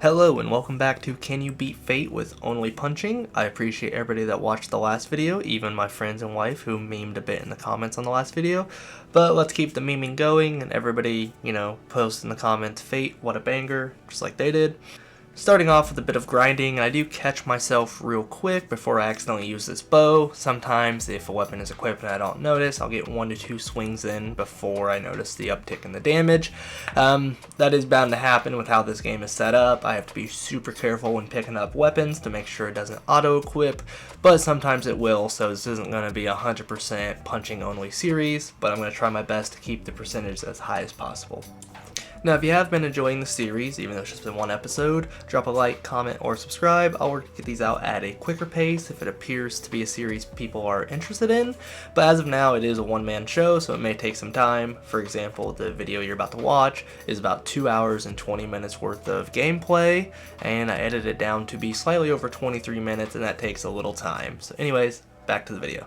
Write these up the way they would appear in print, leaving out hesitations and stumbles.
Hello and welcome back to Can You Beat Fate with Only Punching. I appreciate everybody that watched the last video, even my friends and wife who memed a bit in the comments on the last video. But let's keep the memeing going and everybody, post in the comments Fate, what a banger, just like they did. Starting off with a bit of grinding, and I do catch myself real quick before I accidentally use this bow. Sometimes if a weapon is equipped and I don't notice, I'll get 1 to 2 swings in before I notice the uptick in the damage. That is bound to happen with how this game is set up. I have to be super careful when picking up weapons to make sure it doesn't auto-equip, but sometimes it will, so this isn't going to be a 100% punching only series, but I'm going to try my best to keep the percentage as high as possible. Now, if you have been enjoying the series, even though it's just been one episode, drop a like, comment, or subscribe. I'll work to get these out at a quicker pace if it appears to be a series people are interested in. But as of now, it is a one-man show, so it may take some time. For example, the video you're about to watch is about 2 hours and 20 minutes worth of gameplay, and I edited it down to be slightly over 23 minutes, and that takes a little time. So anyways, back to the video.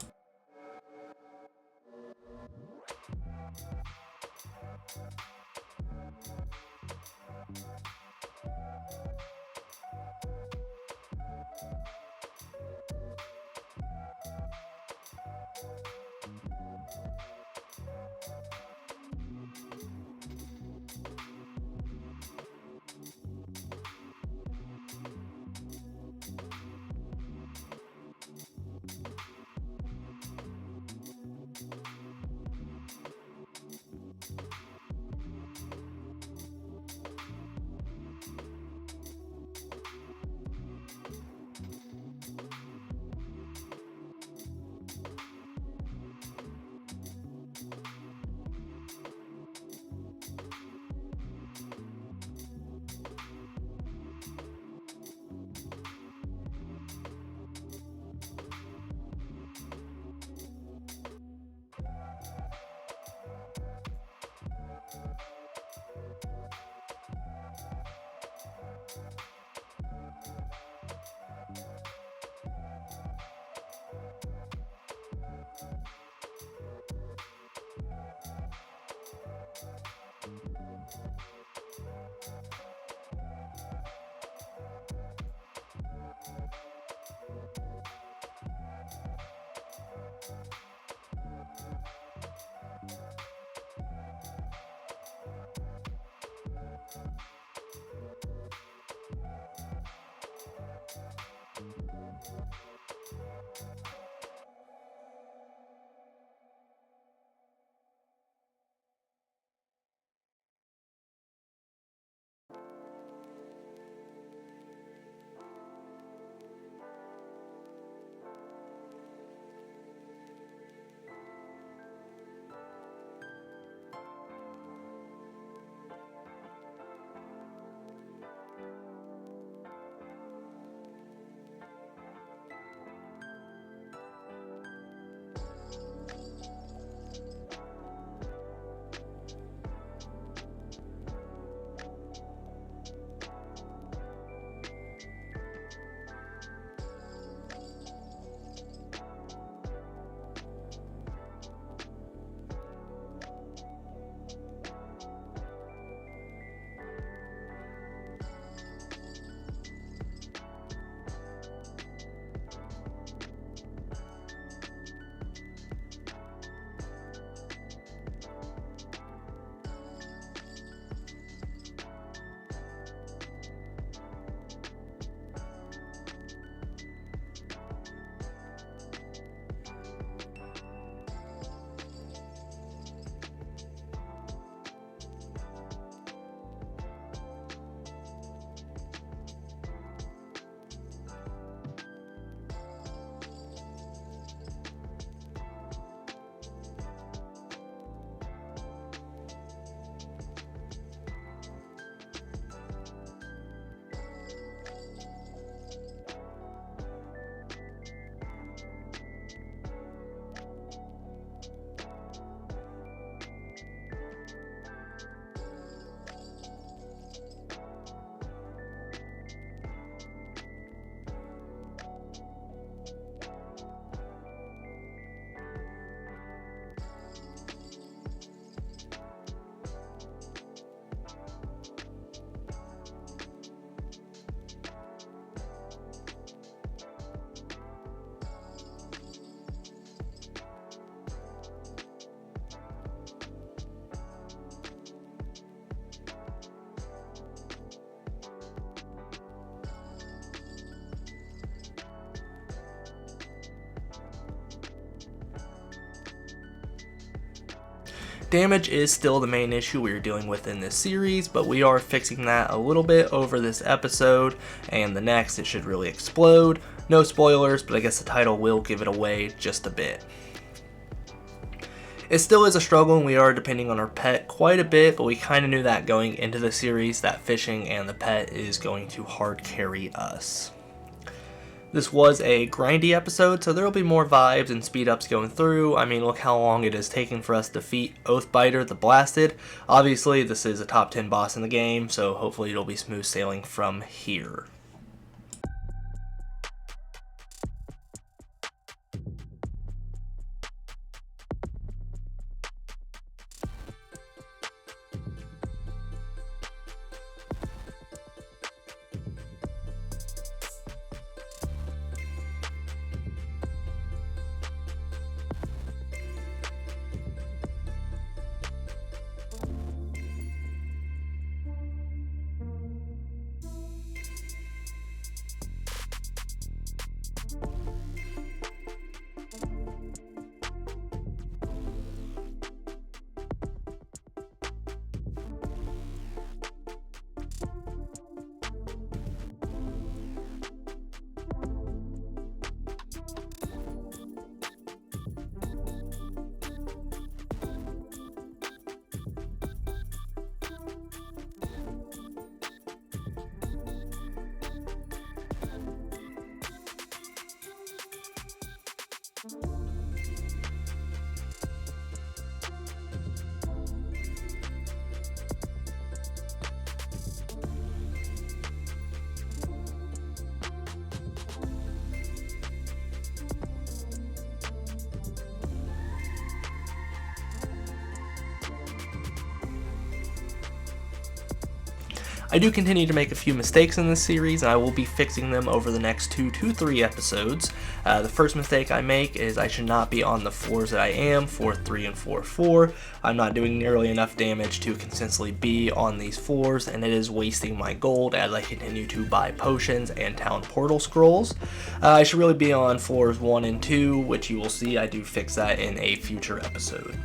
Damage is still the main issue we are dealing with in this series, but we are fixing that a little bit over this episode, and the next it should really explode. No spoilers, but I guess the title will give it away just a bit. It still is a struggle and we are depending on our pet quite a bit, but we kind of knew that going into the series that fishing and the pet is going to hard carry us. This was a grindy episode, so there will be more vibes and speed ups going through. I mean, look how long it is taking for us to defeat Oathbiter the Blasted. Obviously, this is a top 10 boss in the game, so hopefully it'll be smooth sailing from here. I do continue to make a few mistakes in this series, and I will be fixing them over the next 2 to 3 episodes. The first mistake I make is I should not be on the 4s that I am, 4-3 and 4-4. I'm not doing nearly enough damage to consistently be on these 4s, and it is wasting my gold as I continue to buy potions and town portal scrolls. I should really be on floors 1 and 2, which you will see I do fix that in a future episode.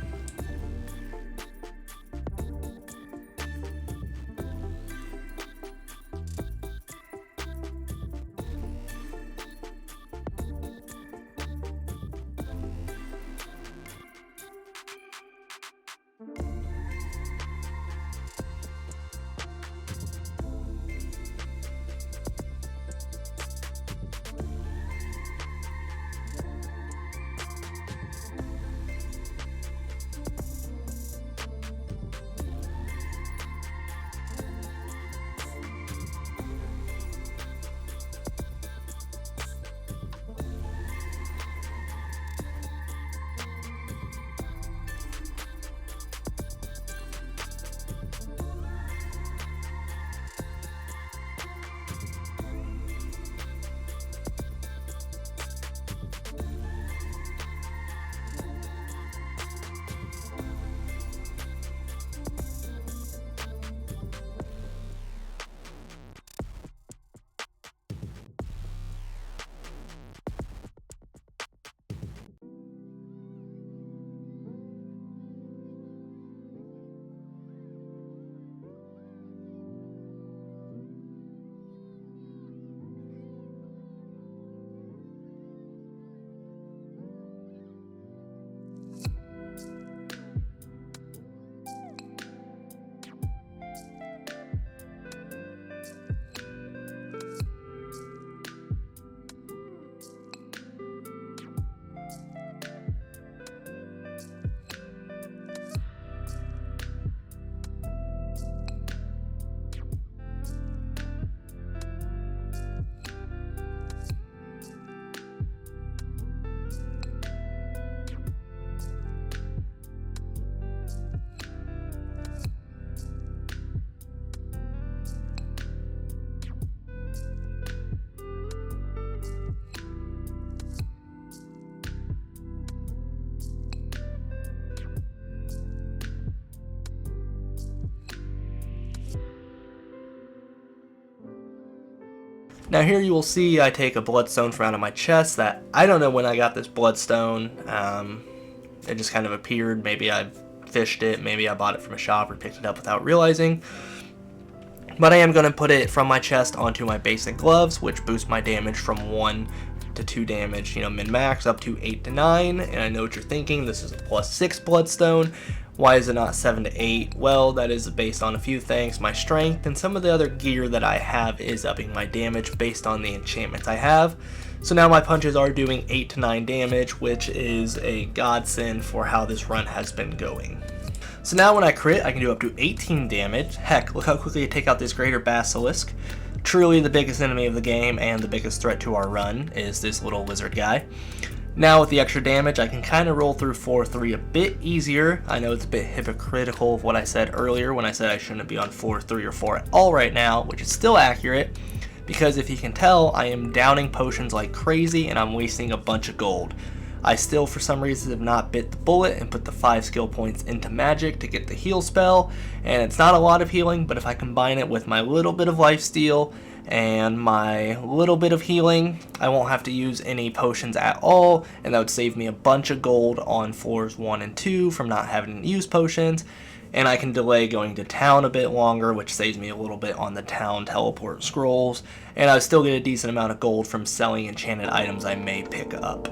Now here you will see I take a bloodstone from out of my chest that I don't know when I got this bloodstone. It just kind of appeared. Maybe I've fished it. Maybe I bought it from a shop or picked it up without realizing. But I am going to put it from my chest onto my basic gloves, which boost my damage from 1 to 2 damage, min-max, up to 8 to 9. And I know what you're thinking, this is a +6 bloodstone. Why is it not 7 to 8? Well, that is based on a few things. My strength and some of the other gear that I have is upping my damage based on the enchantments I have. So now my punches are doing 8 to 9 damage, which is a godsend for how this run has been going. So now when I crit, I can do up to 18 damage. Heck, look how quickly I take out this Greater Basilisk. Truly the biggest enemy of the game and the biggest threat to our run is this little lizard guy. Now with the extra damage, I can kind of roll through 4-3 a bit easier. I know it's a bit hypocritical of what I said earlier when I said I shouldn't be on 4-3 or 4 at all right now, which is still accurate, because if you can tell, I am downing potions like crazy and I'm wasting a bunch of gold. I still, for some reason, have not bit the bullet and put the 5 skill points into magic to get the heal spell, and it's not a lot of healing, but if I combine it with my little bit of lifesteal and my little bit of healing, I won't have to use any potions at all, and that would save me a bunch of gold on floors 1 and 2 from not having to use potions, and I can delay going to town a bit longer, which saves me a little bit on the town teleport scrolls, and I still get a decent amount of gold from selling enchanted items I may pick up.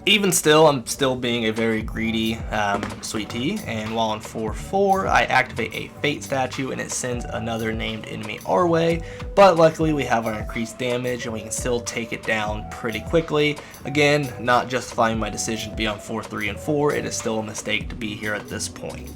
Even still, I'm still being a very greedy sweet tea, and while on 4-4, I activate a Fate statue and it sends another named enemy our way, but luckily we have our increased damage and we can still take it down pretty quickly. Again, not justifying my decision to be on 4-3 and 4, it is still a mistake to be here at this point.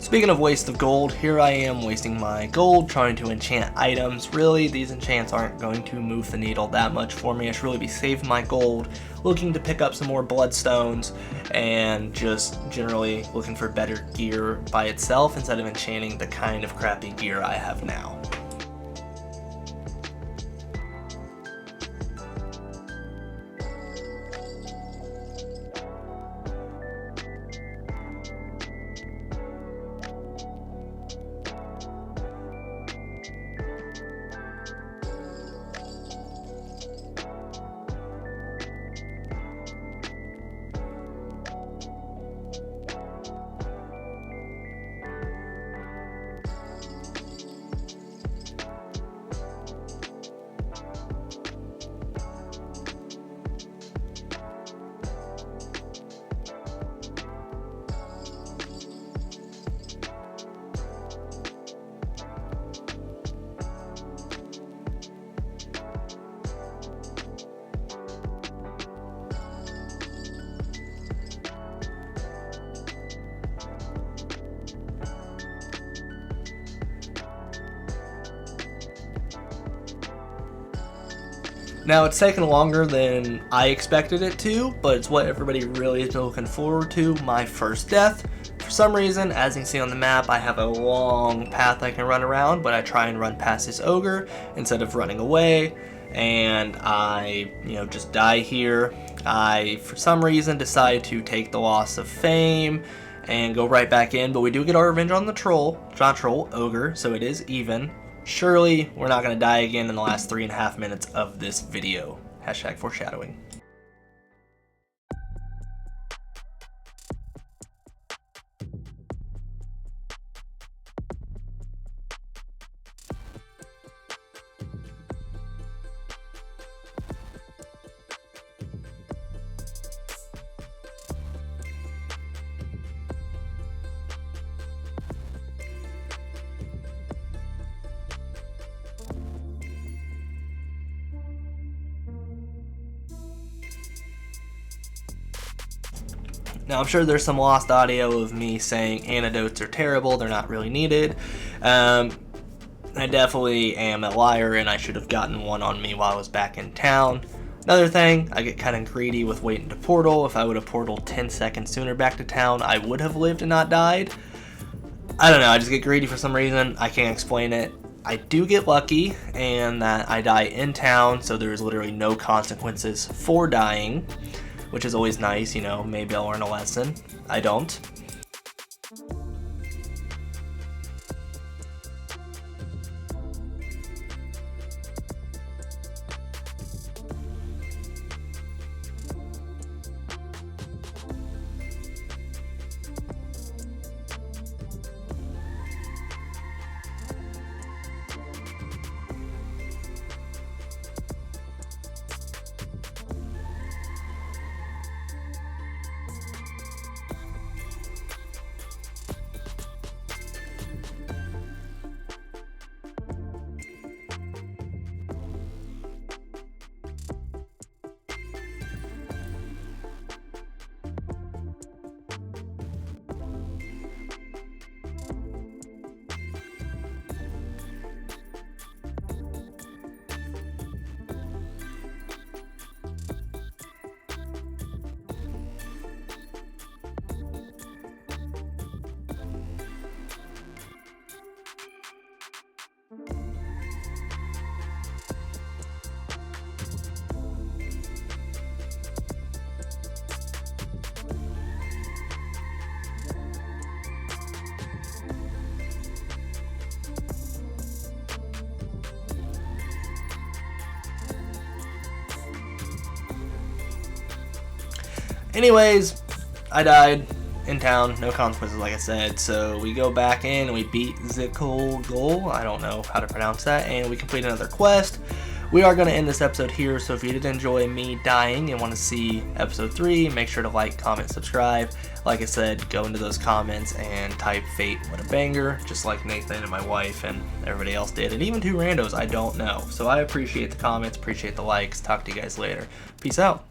Speaking of waste of gold, here I am wasting my gold trying to enchant items. Really, these enchants aren't going to move the needle that much for me. I should really be saving my gold, looking to pick up some more bloodstones, and just generally looking for better gear by itself instead of enchanting the kind of crappy gear I have now. Now, it's taken longer than I expected it to, but it's what everybody really has been looking forward to, my first death. For some reason, as you can see on the map, I have a long path I can run around, but I try and run past this ogre instead of running away, and I, just die here. I, for some reason, decide to take the loss of fame and go right back in, but we do get our revenge on the ogre, so it is even. Surely, we're not going to die again in the last 3.5 minutes of this video. Hashtag foreshadowing. Now, I'm sure there's some lost audio of me saying antidotes are terrible, they're not really needed. I definitely am a liar, and I should have gotten one on me while I was back in town. Another thing, I get kind of greedy with waiting to portal. If I would have portaled 10 seconds sooner back to town, I would have lived and not died. I don't know, I just get greedy for some reason. I can't explain it. I do get lucky, and that I die in town, so there's literally no consequences for dying, which is always nice, maybe I'll learn a lesson. I don't. Anyways, I died in town, no consequences like I said, so we go back in and we beat Zikol, I don't know how to pronounce that, and we complete another quest. We are going to end this episode here, so if you did enjoy me dying and want to see episode 3, make sure to like, comment, subscribe. Like I said, go into those comments and type Fate, what a banger, just like Nathan and my wife and everybody else did, and even 2 randos I don't know. So I appreciate the comments, appreciate the likes, talk to you guys later. Peace out.